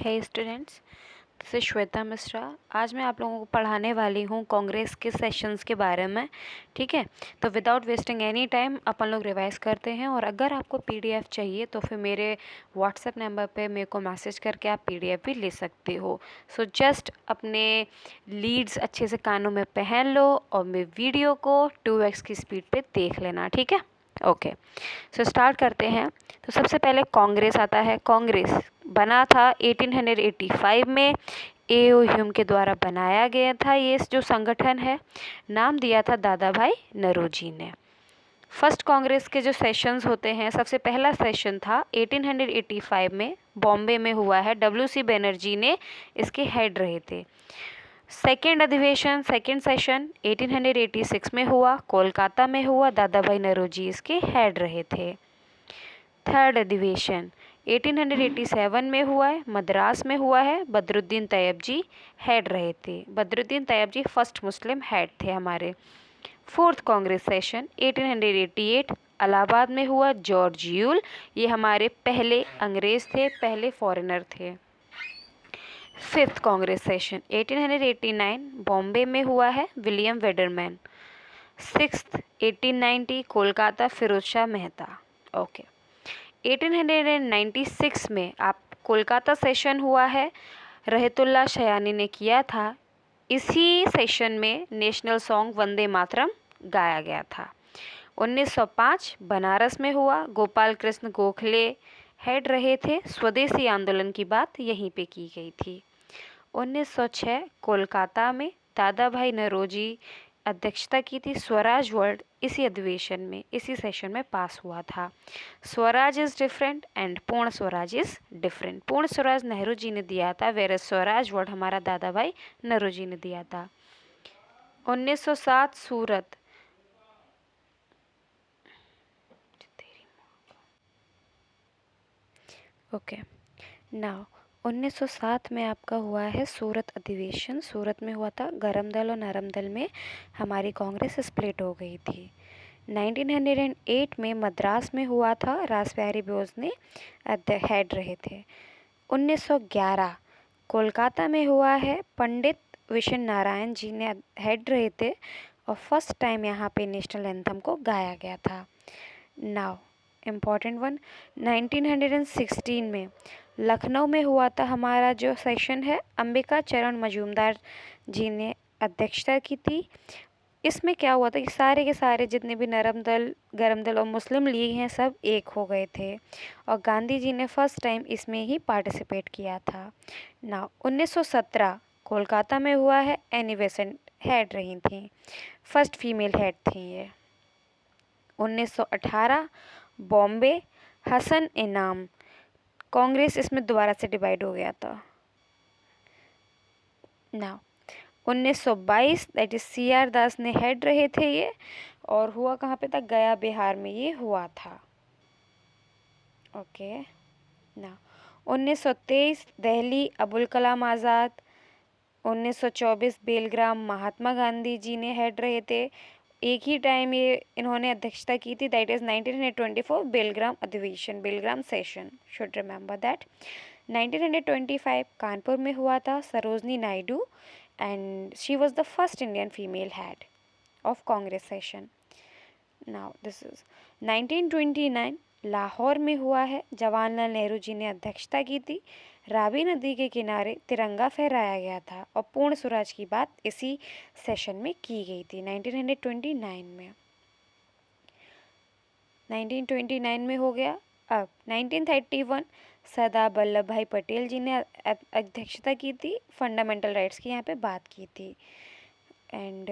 Hey students, this is Shweta Mishra. आज मैं आप लोगों को पढ़ाने वाली हूँ कांग्रेस के सेशंस के बारे में। ठीक है, तो विदाउट वेस्टिंग एनी टाइम अपन लोग रिवाइज करते हैं। और अगर आपको पीडीएफ चाहिए तो फिर मेरे व्हाट्सएप नंबर पे मेरे को मैसेज करके आप पीडीएफ भी ले सकते हो। सो जस्ट अपने लीड्स अच्छे से कानों में पहन लो और मेरे वीडियो को 2x की स्पीड पे देख लेना। ठीक है, ओके। सो स्टार्ट करते हैं। तो सबसे पहले कांग्रेस आता है। कांग्रेस बना था 1885 में। ए.ओ. ह्यूम के द्वारा बनाया गया था। ये जो संगठन है, नाम दिया था दादा भाई नौरोजी ने। फर्स्ट कांग्रेस के जो सेशंस होते हैं, सबसे पहला सेशन था 1885 में, बॉम्बे में हुआ है। डब्ल्यू.सी. बनर्जी ने इसके हेड रहे थे। सेकेंड अधिवेशन, सेकेंड सेशन 1886 में हुआ, कोलकाता में हुआ। दादा भाई नौरोजी इसके हेड रहे थे। थर्ड अधिवेशन 1887 में हुआ है, मद्रास में हुआ है। बदरुद्दीन तैयब जी हेड रहे थे। बदरुद्दीन तैयब जी फर्स्ट मुस्लिम हेड थे हमारे। फोर्थ कांग्रेस सेशन 1888 इलाहाबाद में हुआ। जॉर्ज यूल ये हमारे पहले अंग्रेज थे, पहले फॉरेनर थे। फिफ्थ कांग्रेस सेशन 1889 बॉम्बे में हुआ है। William Wedderburn. Sixth 1890 Kolkata, Firoz Shah Mehta. Okay. 1896 में आप कोलकाता सेशन हुआ है, रहतुल्ला शयानी ने किया था। इसी सेशन में नेशनल सॉन्ग वंदे मातरम गाया गया था। 1905 बनारस में हुआ, गोपाल कृष्ण गोखले हेड रहे थे। स्वदेशी आंदोलन की बात यहीं पे की गई थी। 1906 कोलकाता में दादा भाई नौरोजी अध्यक्षता की थी। स्वराज वर्ड इसी अधिवेशन में, इसी सेशन में पास हुआ था। स्वराज इज डिफरेंट एंड पूर्ण स्वराज इज डिफरेंट। पूर्ण स्वराज नेहरू जी ने दिया था, वेर स्वराज वर्ड हमारा दादा भाई नौरोजी ने दिया था। 1907 सूरत, ओके नाउ 1907 में आपका हुआ है सूरत अधिवेशन। सूरत में हुआ था। गरम दल और नरम दल में हमारी कांग्रेस स्प्लिट हो गई थी। 1908 में मद्रास में हुआ था। रासबिहारी बोस ने हेड रहे थे। 1911 कोलकाता में हुआ है। पंडित विशन नारायण जी ने हेड रहे थे और फर्स्ट टाइम यहाँ पे नेशनल एंथम को गाया गया था। नाउ इम्पॉर्टेंट वन, 1916 में लखनऊ में हुआ था हमारा जो सेशन है। अंबिका चरण मजूमदार जी ने अध्यक्षता की थी। इसमें क्या हुआ था कि सारे के सारे जितने भी नरम दल, गरम दल और मुस्लिम लीग हैं, सब एक हो गए थे और गांधी जी ने फर्स्ट टाइम इसमें ही पार्टिसिपेट किया था। ना 1917 कोलकाता में हुआ है। एनी बेसेंट हेड रही थी, फर्स्ट फीमेल हेड थी ये। 1918 बॉम्बे, हसन इनाम। कांग्रेस इसमें दोबारा से डिवाइड हो गया था। ना 1922 दैट इज सी.आर. दास ने हेड रहे थे ये, और हुआ कहाँ पे था? गया, बिहार में ये हुआ था। ओके ना 1923 दिल्ली, अबुल कलाम आज़ाद। 1924 बेलग्राम, महात्मा गांधी जी ने हेड रहे थे। एक ही टाइम ये इन्होंने अध्यक्षता की थी, दैट इज 1924 बेलग्राम अधिवेशन, Bilgram session, should remember that. 1925 Kanpur में हुआ था। Sarojini Naidu and she was the first Indian female head of Congress session. Now this is 1929 Lahore में हुआ है। जवाहरलाल नेहरू जी ने अध्यक्षता की थी। रावी नदी के किनारे तिरंगा फहराया गया था और पूर्ण स्वराज की बात इसी सेशन में की गई थी 1929 में। 1929 में हो गया। अब 1931 सरदार वल्लभ भाई पटेल जी ने अध्यक्षता की थी। फंडामेंटल राइट्स की यहाँ पे बात की थी। एंड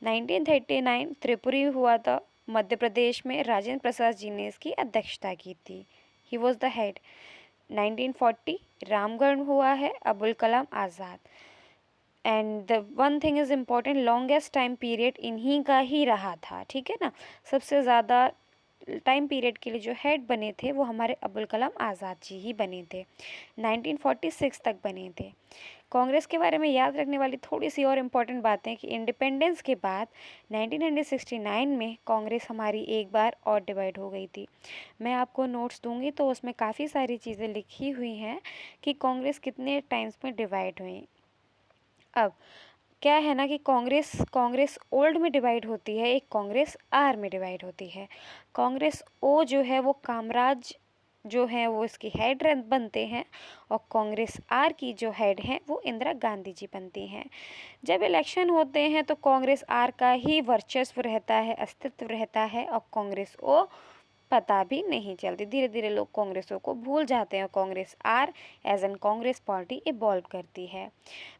1939 त्रिपुरी हुआ था मध्य प्रदेश में। राजेंद्र प्रसाद जी ने इसकी अध्यक्षता की थी, he was the head. 1940 Ramgarh हुआ है। Abul Kalam Azad. And the one thing is important, longest time period इन्हीं का ही रहा था। ठीक है ना, सबसे ज़्यादा टाइम पीरियड के लिए जो हेड बने थे वो हमारे अब्दुल कलाम आज़ाद जी ही बने थे, 1946 तक बने थे। कांग्रेस के बारे में याद रखने वाली थोड़ी सी और इम्पोर्टेंट बातें कि इंडिपेंडेंस के बाद 1969 में कांग्रेस हमारी एक बार और डिवाइड हो गई थी। मैं आपको नोट्स दूंगी तो उसमें काफ़ी सारी चीज़ें लिखी हुई हैं कि कांग्रेस कितने टाइम्स में डिवाइड हुई। अब क्या है ना कि कांग्रेस ओल्ड में डिवाइड होती है, एक कांग्रेस आर में डिवाइड होती है। कांग्रेस ओ जो है वो कामराज जो है वो इसकी हेड बनते हैं, और कांग्रेस आर की जो हेड हैं वो इंदिरा गांधी जी बनती हैं। जब इलेक्शन होते हैं तो कांग्रेस आर का ही वर्चस्व रहता है, अस्तित्व रहता है, और कांग्रेस ओ पता भी नहीं चलती। धीरे धीरे लोग कांग्रेसों को भूल जाते हैं। Congress are as an Congress party evolve करती है।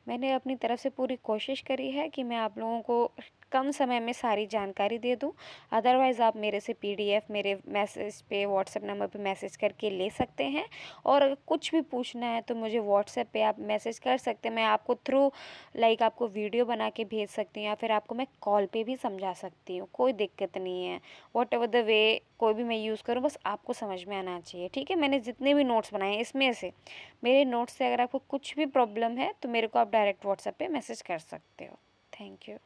मैंने अपनी तरफ से पूरी कोशिश करी है कि मैं आप लोगों को कम समय में सारी जानकारी दे दूं। अदरवाइज़ आप मेरे से पीडीएफ मेरे मैसेज पे व्हाट्सएप नंबर पे मैसेज करके ले सकते हैं, और अगर कुछ भी पूछना है तो मुझे व्हाट्सएप पे आप मैसेज कर सकते हैं। मैं आपको थ्रू आपको वीडियो बना के भेज सकती हूँ, या फिर आपको मैं कॉल पे भी समझा सकती हूँ, कोई दिक्कत नहीं है। वॉट एवर द वे कोई भी मैं यूज़ करूँ, बस आपको समझ में आना चाहिए, ठीक है। मैंने जितने भी नोट्स बनाए हैं इसमें से, मेरे नोट्स से अगर आपको कुछ भी प्रॉब्लम है तो मेरे को आप डायरेक्ट व्हाट्सएप पे मैसेज कर सकते हो। Thank you.